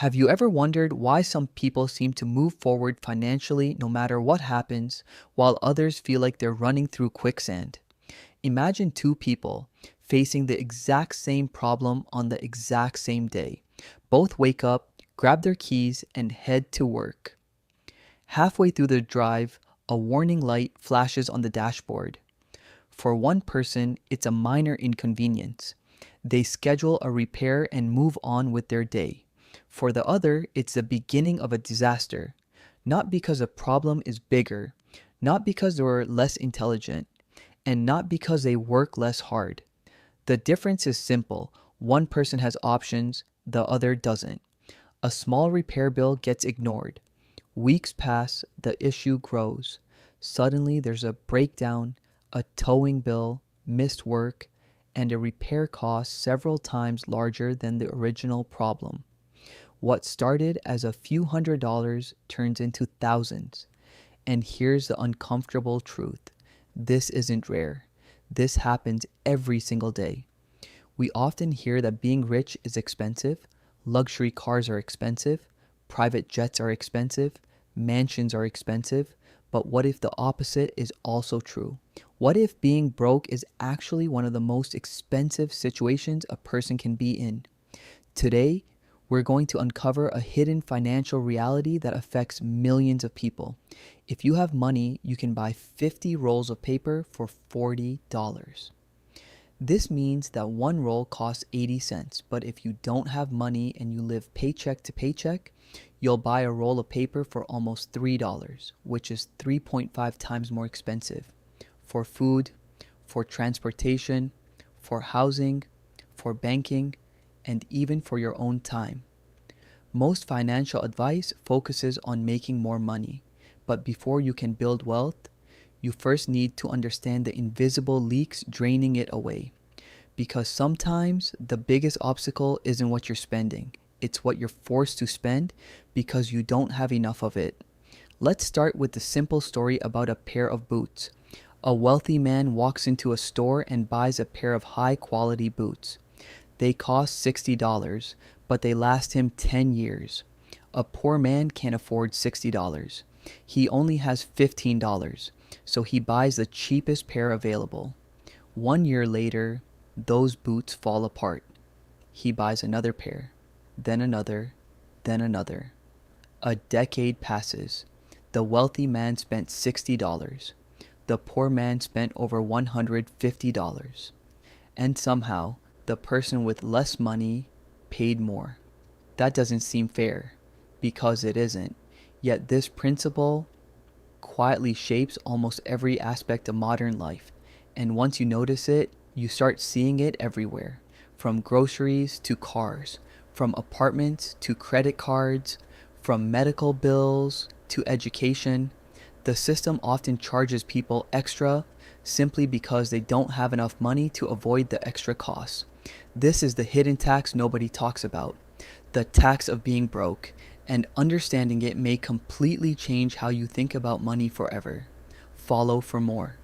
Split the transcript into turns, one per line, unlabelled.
Have you ever wondered why some people seem to move forward financially no matter what happens, while others feel like they're running through quicksand? Imagine two people facing the exact same problem on the exact same day. Both wake up, grab their keys, and head to work. Halfway through the drive, a warning light flashes on the dashboard. For one person, it's a minor inconvenience. They schedule a repair and move on with their day. For the other, it's the beginning of a disaster. Not because a problem is bigger, not because they were less intelligent, and not because they work less hard. The difference is simple. One person has options, the other doesn't. A small repair bill gets ignored. Weeks pass, the issue grows. Suddenly, there's a breakdown, a towing bill, missed work, and a repair cost several times larger than the original problem. What started as a few $100s turns into thousands. And here's the uncomfortable truth. This isn't rare. This happens every single day. We often hear that being rich is expensive, luxury cars are expensive, private jets are expensive, mansions are expensive, but what if the opposite is also true? What if being broke is actually one of the most expensive situations a person can be in? Today, we're going to uncover a hidden financial reality that affects millions of people. If you have money, you can buy 50 rolls of paper for $40. This means that one roll costs 80 cents, but if you don't have money and you live paycheck to paycheck, you'll buy a roll of paper for almost $3, which is 3.5 times more expensive. For food, for transportation, for housing, for banking, and even for your own time. Most financial advice focuses on making more money, but before you can build wealth, you first need to understand the invisible leaks draining it away. Because sometimes the biggest obstacle isn't what you're spending, it's what you're forced to spend because you don't have enough of it. Let's start with the simple story about a pair of boots. A wealthy man walks into a store and buys a pair of high-quality boots. They cost $60, but they last him 10 years. A poor man can't afford $60. He only has $15, so he buys the cheapest pair available. 1 year later, those boots fall apart. He buys another pair, then another, then another. A decade passes. The wealthy man spent $60. The poor man spent over $150. And somehow, the person with less money paid more. That doesn't seem fair, because it isn't. Yet this principle quietly shapes almost every aspect of modern life. And once you notice it, you start seeing it everywhere. From groceries to cars, from apartments to credit cards, from medical bills to education. The system often charges people extra simply because they don't have enough money to avoid the extra costs. This is the hidden tax nobody talks about, the tax of being broke, and understanding it may completely change how you think about money forever. Follow for more.